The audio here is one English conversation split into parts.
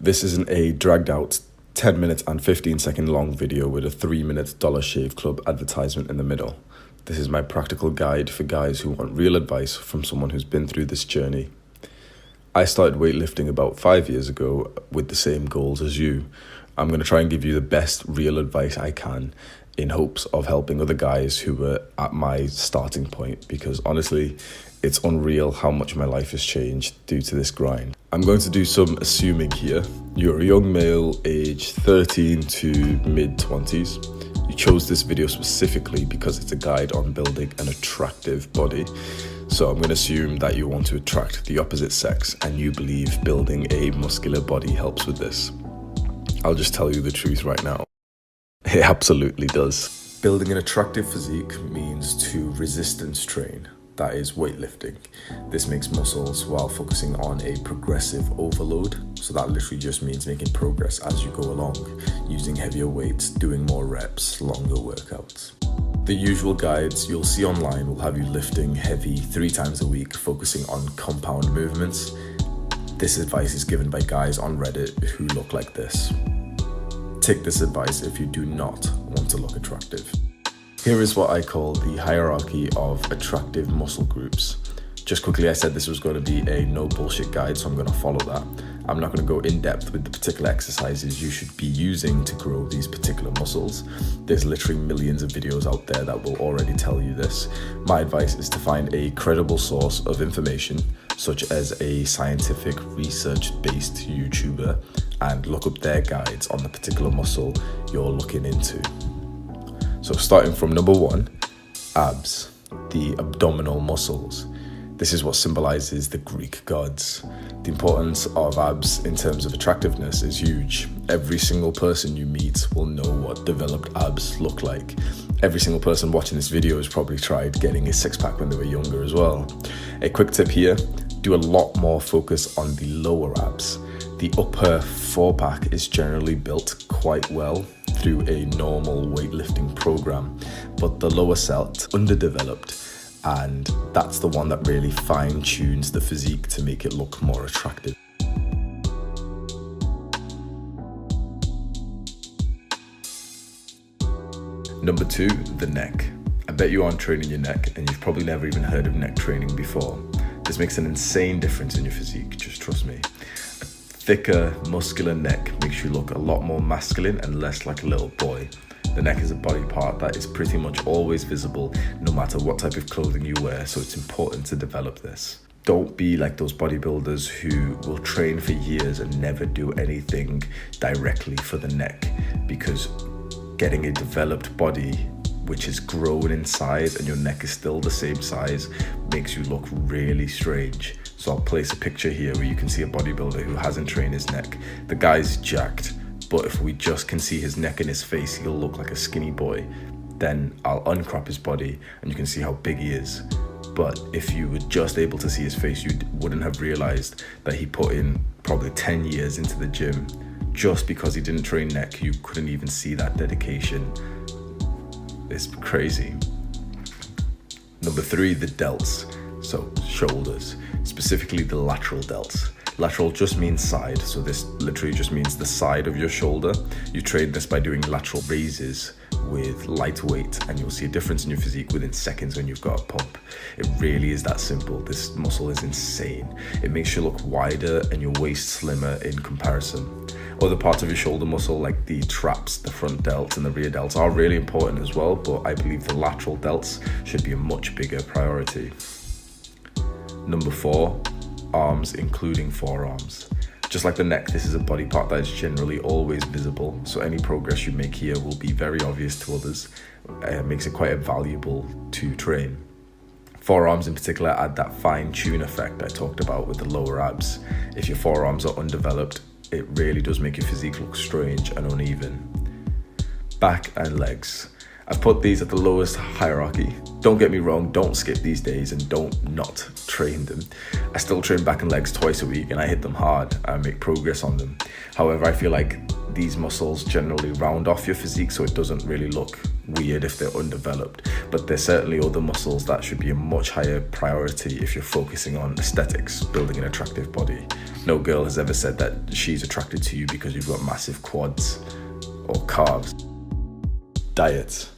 This isn't a dragged out 10 minutes and 15-second long video with a 3-minute Dollar Shave Club advertisement in the middle. This is my practical guide for guys who want real advice from someone who's been through this journey. I started weightlifting about 5 years ago with the same goals as you. I'm going to try and give you the best real advice I can in hopes of helping other guys who were at my starting point, because honestly, it's unreal how much my life has changed due to this grind. I'm going to do some assuming here. You're a young male aged 13 to mid-20s. You chose this video specifically because it's a guide on building an attractive body. So I'm going to assume that you want to attract the opposite sex and you believe building a muscular body helps with this. I'll just tell you the truth right now. It absolutely does. Building an attractive physique means to resistance train. That is weightlifting. This makes muscles while focusing on a progressive overload. So that literally just means making progress as you go along, using heavier weights, doing more reps, longer workouts. The usual guides you'll see online will have you lifting heavy 3 times a week, focusing on compound movements. This advice is given by guys on Reddit who look like this. Take this advice if you do not want to look attractive. Here is what I call the hierarchy of attractive muscle groups. Just quickly, I said this was going to be a no bullshit guide, so I'm going to follow that. I'm not going to go in depth with the particular exercises you should be using to grow these particular muscles. There's literally millions of videos out there that will already tell you this. My advice is to find a credible source of information, such as a scientific research-based YouTuber, and look up their guides on the particular muscle you're looking into. So starting from number 1, abs, the abdominal muscles. This is what symbolizes the Greek gods. The importance of abs in terms of attractiveness is huge. Every single person you meet will know what developed abs look like. Every single person watching this video has probably tried getting a 6-pack when they were younger as well. A quick tip here, do a lot more focus on the lower abs. The upper 4-pack is generally built quite well through a normal weightlifting program, but the lower set underdeveloped, and that's the one that really fine-tunes the physique to make it look more attractive. Number 2, the neck. I bet you aren't training your neck, and you've probably never even heard of neck training before. This makes an insane difference in your physique, just trust me. Thicker, muscular neck makes you look a lot more masculine and less like a little boy. The neck is a body part that is pretty much always visible no matter what type of clothing you wear, so it's important to develop this. Don't be like those bodybuilders who will train for years and never do anything directly for the neck, because getting a developed body which is grown in size and your neck is still the same size makes you look really strange. So I'll place a picture here where you can see a bodybuilder who hasn't trained his neck. The guy's jacked, but if we just can see his neck and his face, he'll look like a skinny boy. Then I'll uncrop his body and you can see how big he is. But if you were just able to see his face, you wouldn't have realized that he put in probably 10 years into the gym. Just because he didn't train neck, you couldn't even see that dedication. It's crazy. Number 3, the delts. So shoulders, specifically the lateral delts. Lateral just means side, so this literally just means the side of your shoulder. You train this by doing lateral raises with light weight, and you'll see a difference in your physique within seconds when you've got a pump. It really is that simple. This muscle is insane. It makes you look wider and your waist slimmer in comparison. Other parts of your shoulder muscle like the traps, the front delts and the rear delts are really important as well, but I believe the lateral delts should be a much bigger priority. Number 4, arms, including forearms. Just like the neck, this is a body part that is generally always visible, so any progress you make here will be very obvious to others. It makes it quite valuable to train. Forearms in particular add that fine-tune effect I talked about with the lower abs. If your forearms are undeveloped, it really does make your physique look strange and uneven. Back and legs. I've put these at the lowest hierarchy. Don't get me wrong, don't skip these days and don't not train them. I still train back and legs twice a week and I hit them hard and make progress on them. However, I feel like these muscles generally round off your physique, so it doesn't really look weird if they're undeveloped. But there's certainly other muscles that should be a much higher priority if you're focusing on aesthetics, building an attractive body. No girl has ever said that she's attracted to you because you've got massive quads or calves. Diet.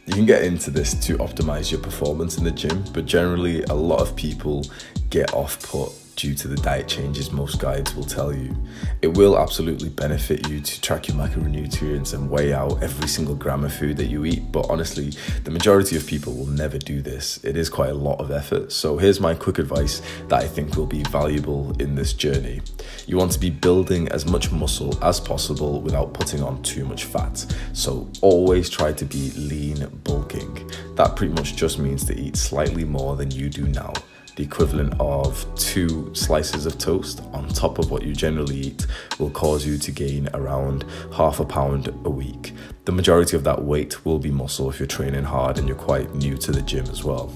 You can get into this to optimize your performance in the gym, but generally a lot of people get off-put due to the diet changes most guides will tell you. It will absolutely benefit you to track your macronutrients and weigh out every single gram of food that you eat, but honestly, the majority of people will never do this. It is quite a lot of effort, so here's my quick advice that I think will be valuable in this journey. You want to be building as much muscle as possible without putting on too much fat, so always try to be lean bulking. That pretty much just means to eat slightly more than you do now. The equivalent of 2 slices of toast on top of what you generally eat will cause you to gain around half a pound a week. The majority of that weight will be muscle if you're training hard and you're quite new to the gym as well.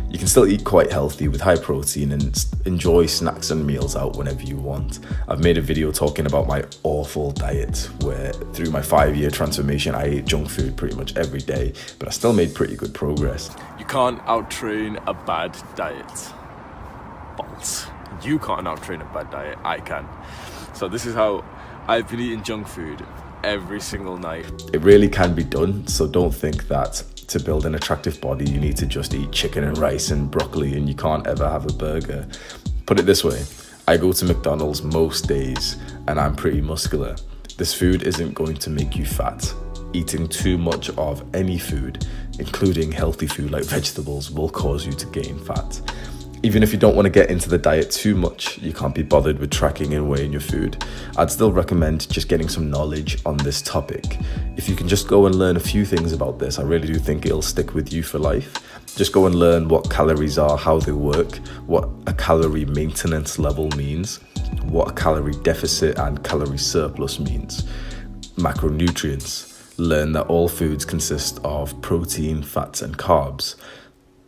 You can still eat quite healthy with high protein and enjoy snacks and meals out whenever you want. I've made a video talking about my awful diet where through my 5-year transformation I ate junk food pretty much every day, but I still made pretty good progress. You can't out-train a bad diet. False. You can't out-train a bad diet. I can. So this is how I've been eating junk food every single night. It really can be done, so don't think that to build an attractive body you need to just eat chicken and rice and broccoli and you can't ever have a burger. Put it this way, I go to McDonald's most days and I'm pretty muscular. This food isn't going to make you fat. Eating too much of any food, including healthy food like vegetables, will cause you to gain fat. Even if you don't want to get into the diet too much, you can't be bothered with tracking and weighing your food, I'd still recommend just getting some knowledge on this topic. If you can just go and learn a few things about this, I really do think it'll stick with you for life. Just go and learn what calories are, how they work, what a calorie maintenance level means, what a calorie deficit and calorie surplus means, macronutrients. Learn that all foods consist of protein, fats and carbs.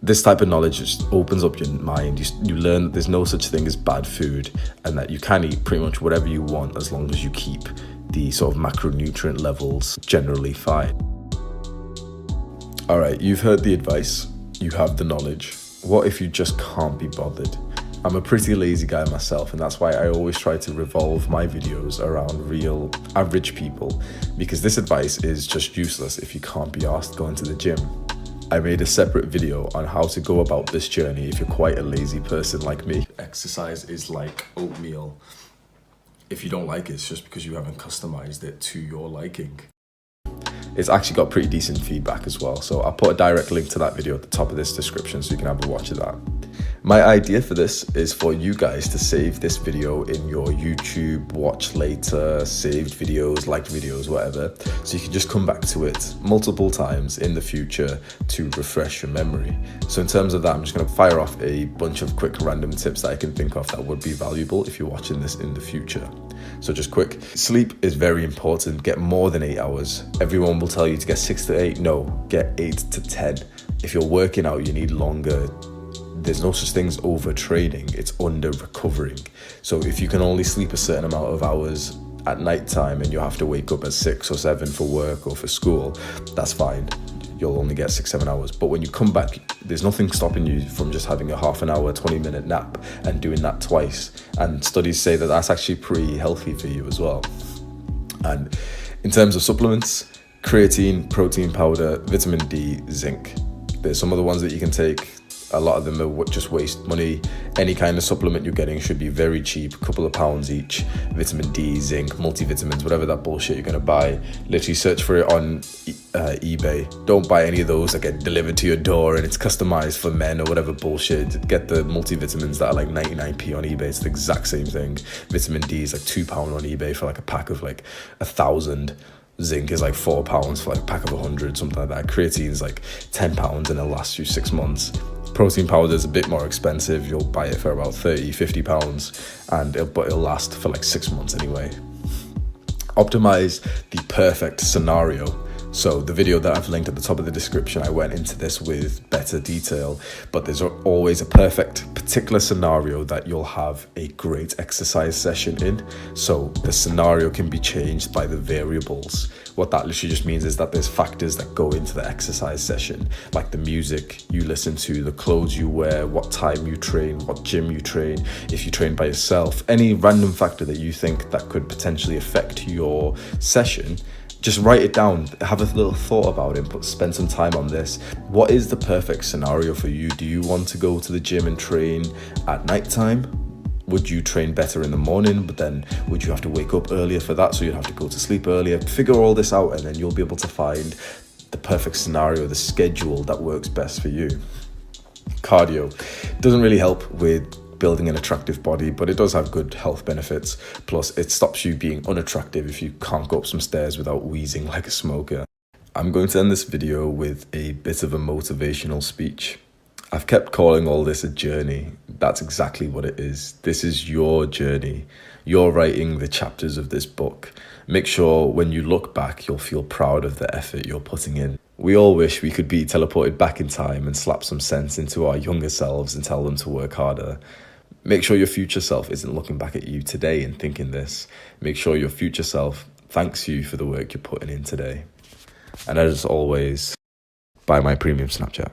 This type of knowledge just opens up your mind. You learn that there's no such thing as bad food and that you can eat pretty much whatever you want as long as you keep the sort of macronutrient levels generally fine. All right, you've heard the advice, you have the knowledge. What if you just can't be bothered? I'm a pretty lazy guy myself, and that's why I always try to revolve my videos around real average people, because this advice is just useless if you can't be asked going to the gym. I made a separate video on how to go about this journey if you're quite a lazy person like me. Exercise is like oatmeal. If you don't like it, it's just because you haven't customized it to your liking. It's actually got pretty decent feedback as well, so I'll put a direct link to that video at the top of this description so you can have a watch of that. My idea for this is for you guys to save this video in your YouTube watch later, saved videos, liked videos, whatever, so you can just come back to it multiple times in the future to refresh your memory. So in terms of that, I'm just going to fire off a bunch of quick random tips that I can think of that would be valuable if you're watching this in the future. So just quick, sleep is very important. Get more than 8 hours. Everyone will tell you to get 6 to 8. No, get 8 to 10. If you're working out, you need longer. There's no such thing as overtraining, it's under recovering. So if you can only sleep a certain amount of hours at night time and you have to wake up at 6 or 7 for work or for school, that's fine. You'll only get 6-7 hours. But when you come back, there's nothing stopping you from just having a half an hour, 20-minute nap and doing that twice. And studies say that that's actually pretty healthy for you as well. And in terms of supplements, creatine, protein powder, vitamin D, zinc. There's some of the ones that you can take. A lot of them are just waste money. Any kind of supplement you're getting should be very cheap, a couple of pounds each. Vitamin D, zinc, multivitamins, whatever that bullshit you're gonna buy. Literally search for it on eBay. Don't buy any of those that get delivered to your door and it's customized for men or whatever bullshit. Get the multivitamins that are like 99p on eBay. It's the exact same thing. Vitamin D is like £2 on eBay for like a pack of like 1,000. Zinc is like £4 for like a pack of 100, something like that. Creatine is like £10 and it'll last you 6 months. Protein powder is a bit more expensive. You'll buy it for about £30-50 and it'll last for like 6 months anyway. Optimize the perfect scenario. So the video that I've linked at the top of the description, I went into this with better detail, but there's always a perfect particular scenario that you'll have a great exercise session in. So the scenario can be changed by the variables. What that literally just means is that there's factors that go into the exercise session, like the music you listen to, the clothes you wear, what time you train, what gym you train, if you train by yourself, any random factor that you think that could potentially affect your session. Just write it down, have a little thought about it, but spend some time on this. What is the perfect scenario for you? Do you want to go to the gym and train at nighttime? Would you train better in the morning, but then would you have to wake up earlier for that, so you'd have to go to sleep earlier? Figure all this out, and then you'll be able to find the perfect scenario, the schedule that works best for you. Cardio doesn't really help with building an attractive body, but it does have good health benefits. Plus, it stops you being unattractive if you can't go up some stairs without wheezing like a smoker. I'm going to end this video with a bit of a motivational speech. I've kept calling all this a journey. That's exactly what it is. This is your journey. You're writing the chapters of this book. Make sure when you look back, you'll feel proud of the effort you're putting in. We all wish we could be teleported back in time and slap some sense into our younger selves and tell them to work harder. Make sure your future self isn't looking back at you today and thinking this. Make sure your future self thanks you for the work you're putting in today. And as always, buy my premium Snapchat.